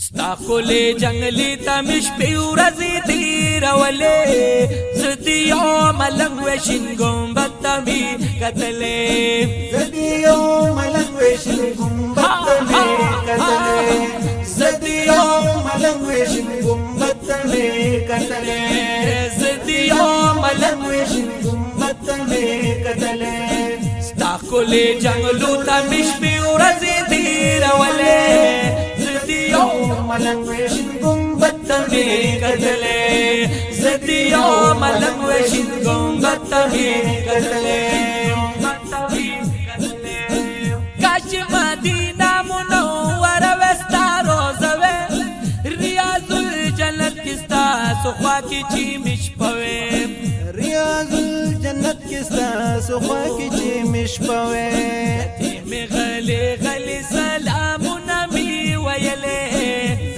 ستا کلی جنگلی تمش پیورزی تیرولے زدیو ملنگ وشن گنبت تمی قتلے زدیو ملنگ وشن گنبت تمی قتلے زدیو ملنگ وشن گنبت تمی قتلے زدیو ملنگ وشن گنبت تمی قتلے ستا کلی جنگلو تمش پیورزی تیرولے زدیو ملنگ وشن گنبت تمی قتلے زدیو ملنگ وشن گنبت تمی قتلے کاش مدینہ منور وستا روزوے ریاض الجنت کستا سخوا کی چی مش پوے ریاض الجنت کستا سخوا کی چی مش پوے می غلی غلی سلام نمی ویلے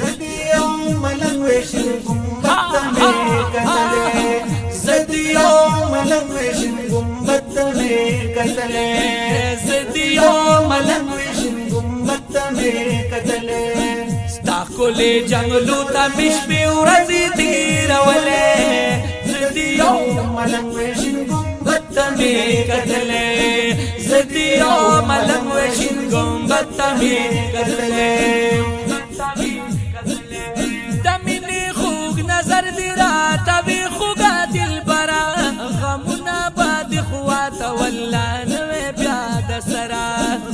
زدیو ملنگ وشن گنبت تمی قتلے زدیو ملنگ وشن گنبت تمی قتلے زدیو ملنگ وشن گنبت تمی قتلے ستا کلی جنگلو تمش پیورزی تیرولے زدیو ملنگ وشن گنبت تمی قتلے زدیو ملنگ وشن گنبت تمی قتلے دمینی خوگ نظر دیرا تبی خوگا دل برا غمونا باد خوات واللہ نوے بیاد سرا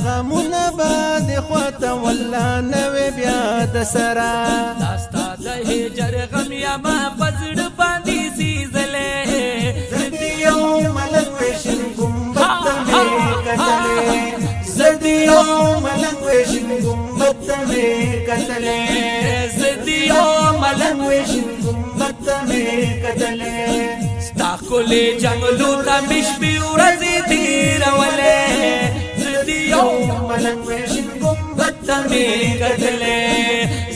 غمونا باد خوات واللہ نوے بیاد سرا داستا دہی جر غم یما پزڑ باندی سیزلے زدیو ملنگ وشن گنبت تمی قتلے زدیو ملنگ وشن گنبت تمی قتلے زدیو ملنگ وشن گنبت تمی قتلے ستا کلی جنگلو تمش پیورزی تیرولے زدیو ملنگ وشن گنبت تمی قتلے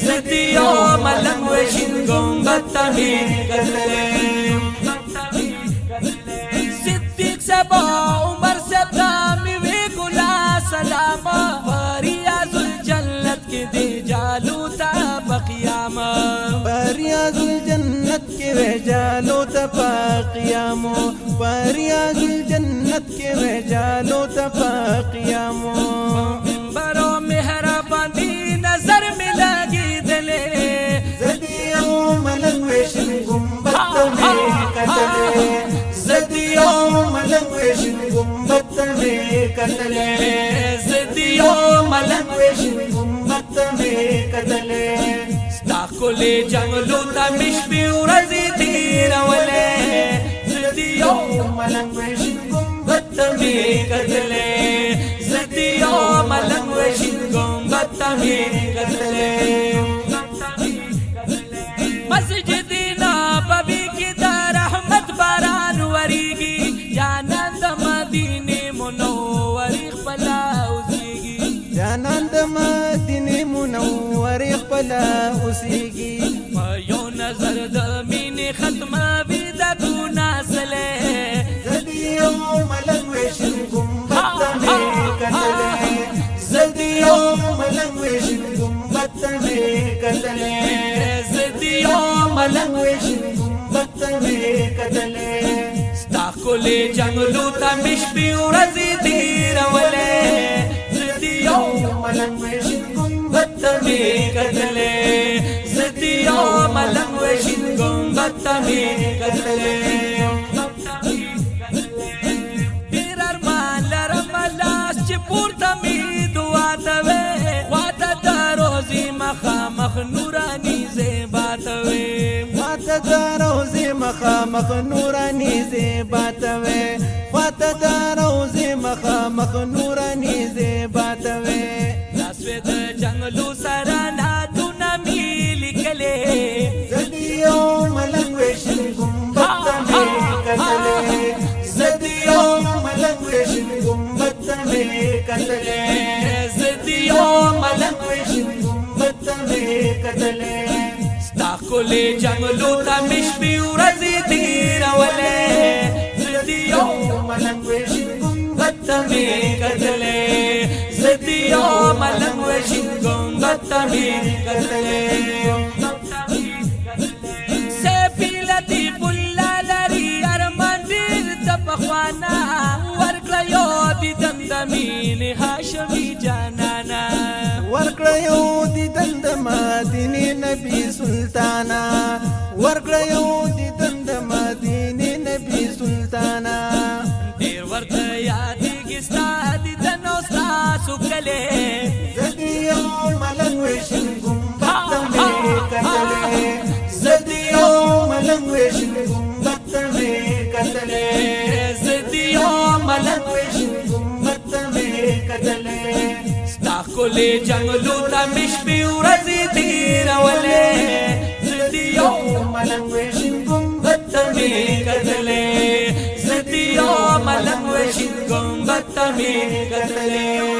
زدیو ملنگ وشن گنبت تمی قتلے صدیق سبا عمر سبا میوی گلا سلاما ریاض الجنت کی دی جالو تا بقیاما ریاض الجنت کے رجالو تپا قیامو ریاض الجنت کے رجالو تپا قیامو منبرو مہربانی نظر میں لگی دلے زدیو ملنگ وشن گنبت تمی قتلے زدیو ملنگ وشن گنبت تمی قتلے زدیو ملنگ وشن گنبت تمی قتلے ستا کلی جنگلو تمش پیورزی تیرولے زدیو ملنگ وشن گنبت تمی قتلے زدیو ملنگ وشن گنبت تمی قتلے مسجدنا ببی کی در رحمت باران وریگی جانند مدینه منوری خپلا اوسیگی جانان د مدینه منور خپلا اوسیږي یو نظر د مینې ختمه وي د ګناسلې زدیو ملنگ وشن گنبت تمی قتلے زدیو ملنگ وشن گنبت تمی قتلے زدیو ملنگ وشن گنبت تمی قتلے ستا کلی جنگلو تمش پیورزی تیرولے زدیو ملنگ وشن گنبت تمی قتلے زدیو ملنگ وشن گنبت تمی قتلے پیر ارمان لرم لاس چی پورتا می دعا توے خواتا دا روزی مخامخ نورانی زیباتوے خواته د روزې مخامخ نوراني زیبات وې خواته د روزې مخامخ نوراني زیبات وې لاسوې د جنگلو سره ناتونه می لیکلې زدیو ملنگ وشن گنبت تمی قتلے زدیو ملنگ وشن گنبت تمی قتلے زدیو ملنگ وشن گنبت تمی قتلے ستا کلی جنگلو تمش پیورزی تیرولے زدیو ملنگ وشن گنبت تمی تمی قتلے زدیو ملنگ وشن وشین گنبد ته مې کتلې سیفي لطیف الله لري ارمان ډېر د پخوانا ورکړه یو دیدن د مینې هاشمي جانانا ورکړه یو دیدن د مدینې نبی سلطانا ورکړه یو دیدن د مدینې نبی سلطانا ډېر ورته یادېږي ستا دیدن او ستاسو کلې زه د یو ملنګ وشین ګمبد ته مې کتلې زه د یو ملنګ وشین ګمبد ته مې کتلې زه د یو ملنګ وشین ګمبد ته مې کتلې ستا ښکلې جنګلو ته مې شپې ورځې تېرولې زه د یو ملنګ وشین ګمبد ته مې کتلې زه د یو ملنګ وشین ګمبد ته مې کتلې